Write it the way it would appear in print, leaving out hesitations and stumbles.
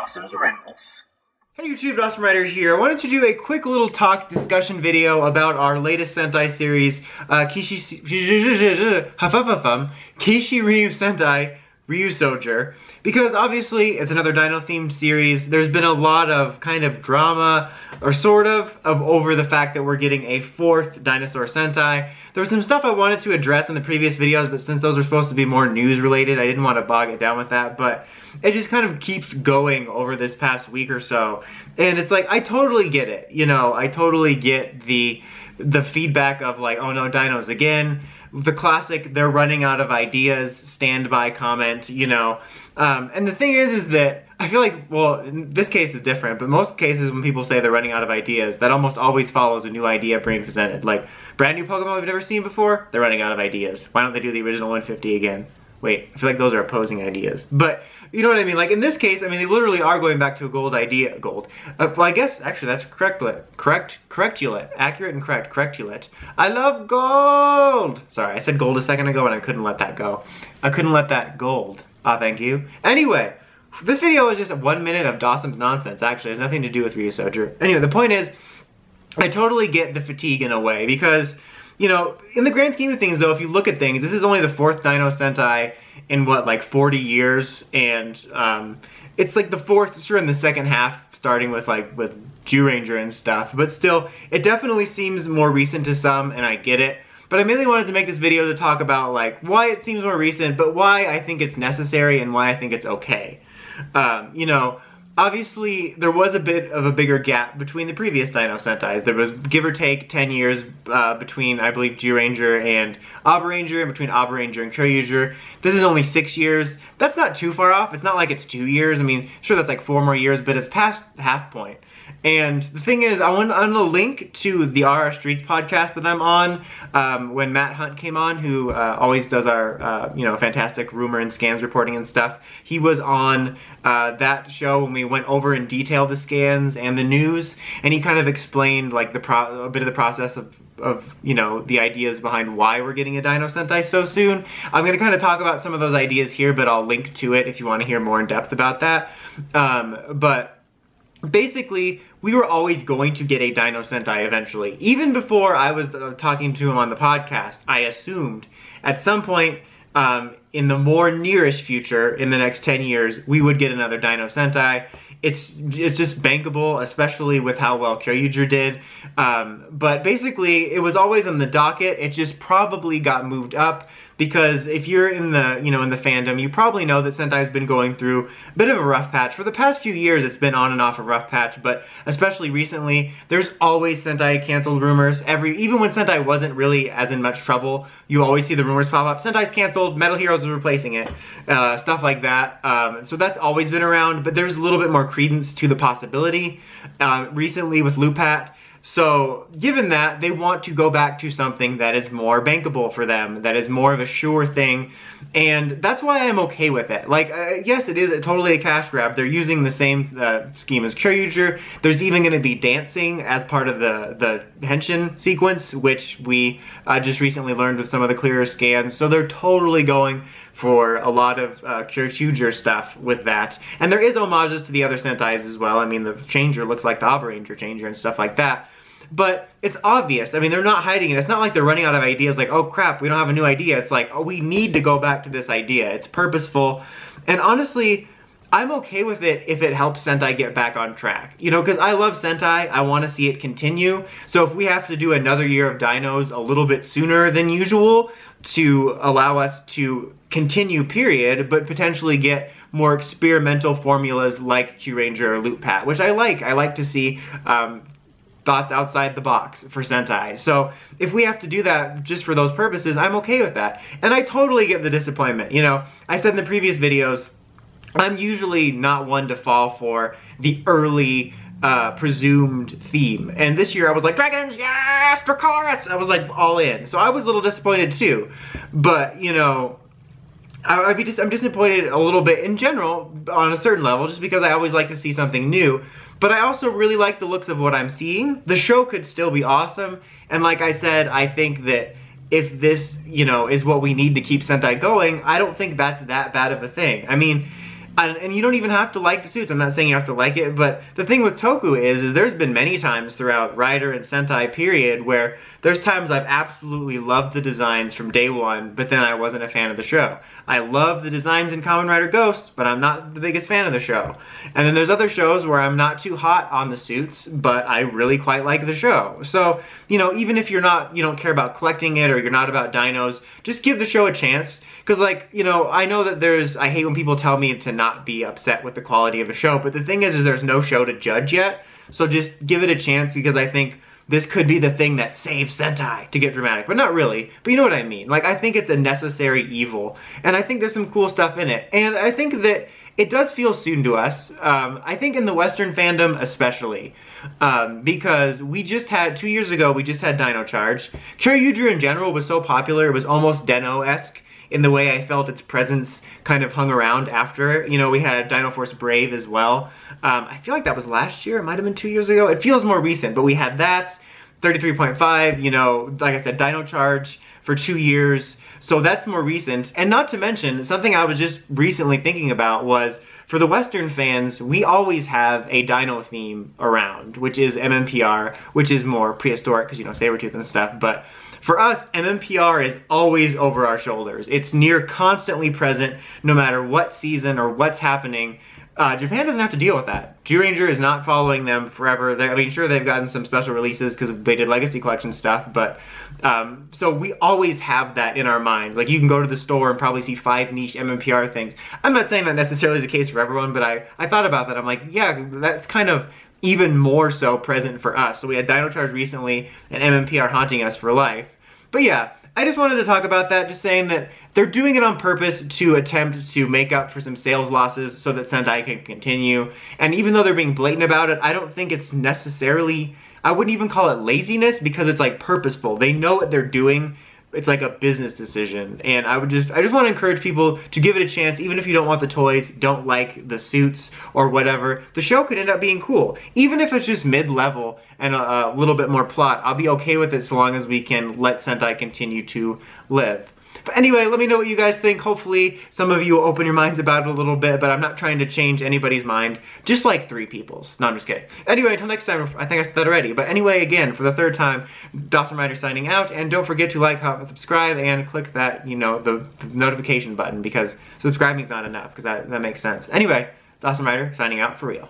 Dawson's Rambles. Hey YouTube, Dawson Rider here. I wanted to do a quick little talk discussion video about our latest Sentai series, Kishiryu Sentai Ryuusouger, because obviously it's another Dino themed series. There's been a lot of kind of drama, or sort of over the fact that we're getting a fourth Dinosaur Sentai. There was some stuff I wanted to address in the previous videos, but since those were supposed to be more news related, I didn't want to bog it down with that, but it just kind of keeps going over this past week or so. And it's like, I totally get it, you know, I totally get the feedback of like, oh no, dinos again. The classic, they're running out of ideas, standby comment, you know. And the thing is that I feel like, well, in this case is different, but most cases when people say they're running out of ideas, that almost always follows a new idea being presented. Like, brand new Pokemon we've never seen before, they're running out of ideas. Why don't they do the original 150 again? Wait, I feel like those are opposing ideas. But, you know what I mean? Like, in this case, I mean, they literally are going back to a gold idea. Well, I guess, actually, that's correctulate. Accurate and correct. Correctulate. I love gold! Sorry, I said gold a second ago and I couldn't let that go. I couldn't let that gold. Ah, thank you. Anyway, this video is just 1 minute of Dawson's nonsense, actually. It has nothing to do with Ryuusouger. Anyway, the point is, I totally get the fatigue in a way, because, you know, in the grand scheme of things, though, if you look at things, this is only the fourth Dino Sentai in, what, like 40 years, and it's like the fourth, sure, in the second half, starting with, like, with Zyuranger and stuff, but still, it definitely seems more recent to some, and I get it. But I mainly wanted to make this video to talk about, like, why it seems more recent, but why I think it's necessary and why I think it's okay. You know, obviously, there was a bit of a bigger gap between the previous Dino Sentais. There was, give or take, 10 years between, I believe, Zyuranger and Abaranger, and between Abaranger and Kyoryuger. This is only 6 years. That's not too far off. It's not like it's 2 years. I mean, sure, that's like 4 more years, but it's past half point. And the thing is, I'm gonna link to the RR Streets podcast that I'm on when Matt Hunt came on, who always does our, you know, fantastic rumor and scans reporting and stuff. He was on that show when we went over in detail the scans and the news, and he kind of explained like a bit of the process of, you know, the ideas behind why we're getting a Dino Sentai so soon. I'm gonna kind of talk about some of those ideas here, but I'll link to it if you want to hear more in depth about that. But basically, we were always going to get a Dino Sentai eventually. Even before I was talking to him on the podcast, I assumed at some point in the more nearest future, in the next 10 years, we would get another Dino Sentai. It's just bankable, especially with how well Kyoryuger did. But basically, it was always on the docket. It just probably got moved up, because if you're in the, you know, in the fandom, you probably know that Sentai's been going through a bit of a rough patch. For the past few years, it's been on and off a rough patch, but especially recently, there's always Sentai canceled rumors. Even when Sentai wasn't really as in much trouble, you always see the rumors pop up. Sentai's canceled, Metal Heroes is replacing it, stuff like that. So that's always been around, but there's a little bit more credence to the possibility recently with Lupat. So, given that, they want to go back to something that is more bankable for them, that is more of a sure thing, and that's why I'm okay with it. Like, yes, it is totally a cash grab. They're using the same scheme as Kyoryuger. There's even going to be dancing as part of the henshin sequence, which we just recently learned with some of the clearer scans. So they're totally going for a lot of Kyoryuger stuff with that. And there is homages to the other Sentais as well. I mean, the changer looks like the Abaranger changer and stuff like that. But it's obvious. I mean, they're not hiding it. It's not like they're running out of ideas like, oh crap, we don't have a new idea. It's like, oh, we need to go back to this idea. It's purposeful. And honestly, I'm okay with it if it helps Sentai get back on track. You know, because I love Sentai. I want to see it continue. So if we have to do another year of Dinos a little bit sooner than usual to allow us to continue, period, but potentially get more experimental formulas like Zyuranger or Lupat, which I like. I like to see thoughts outside the box for Sentai. So if we have to do that just for those purposes, I'm okay with that. And I totally get the disappointment. You know, I said in the previous videos, I'm usually not one to fall for the early presumed theme. And this year I was like, dragons, yes, Dracarys! I was like all in. So I was a little disappointed too. But, you know, I'm disappointed a little bit in general on a certain level, just because I always like to see something new. But I also really like the looks of what I'm seeing. The show could still be awesome. And like I said, I think that if this, you know, is what we need to keep Sentai going, I don't think that's that bad of a thing. I mean, And you don't even have to like the suits. I'm not saying you have to like it, but the thing with Toku is there's been many times throughout Rider and Sentai period where there's times I've absolutely loved the designs from day one, but then I wasn't a fan of the show. I love the designs in Kamen Rider Ghost, but I'm not the biggest fan of the show. And then there's other shows where I'm not too hot on the suits, but I really quite like the show. So, you know, even if you don't care about collecting it or you're not about dinos, just give the show a chance. Because, like, you know, I know that I hate when people tell me to not be upset with the quality of a show, but the thing is there's no show to judge yet. So just give it a chance, because I think this could be the thing that saves Sentai, to get dramatic. But not really, but you know what I mean. Like, I think it's a necessary evil, and I think there's some cool stuff in it. And I think that it does feel soon to us. I think in the Western fandom especially. Because we just had, 2 years ago, we just had Dino Charge. Kyoryuger in general was so popular, it was almost Deno-esque in the way I felt its presence kind of hung around after. You know, we had Dino Force Brave as well. I feel like that was last year, it might have been 2 years ago. It feels more recent, but we had that, 33.5, you know, like I said, Dino Charge for 2 years. So that's more recent. And not to mention, something I was just recently thinking about was, for the Western fans, we always have a dino theme around, which is MMPR, which is more prehistoric because, you know, Sabretooth and stuff. But for us, MMPR is always over our shoulders. It's near constantly present no matter what season or what's happening. Japan doesn't have to deal with that. Zyuranger is not following them forever. I mean, sure, they've gotten some special releases because they did Legacy Collection stuff, but so we always have that in our minds. Like, you can go to the store and probably see 5 niche MMPR things. I'm not saying that necessarily is the case for everyone, but I thought about that. I'm like, yeah, that's kind of even more so present for us. So we had Dino Charge recently and MMPR haunting us for life. But yeah, I just wanted to talk about that, just saying that they're doing it on purpose to attempt to make up for some sales losses so that Sentai can continue. And even though they're being blatant about it, I don't think it's necessarily, I wouldn't even call it laziness, because it's like purposeful. They know what they're doing. It's like a business decision. And I just want to encourage people to give it a chance, even if you don't want the toys, don't like the suits or whatever. The show could end up being cool. Even if it's just mid-level and a little bit more plot, I'll be okay with it so long as we can let Sentai continue to live. But anyway, let me know what you guys think. Hopefully some of you will open your minds about it a little bit, but I'm not trying to change anybody's mind. Just like 3 people's. No, I'm just kidding. Anyway, until next time, I think I said that already. But anyway, again, for the 3rd time, Dawson Rider signing out. And don't forget to like, comment, subscribe, and click that, you know, the notification button, because subscribing is not enough, because that makes sense. Anyway, Dawson Rider signing out for real.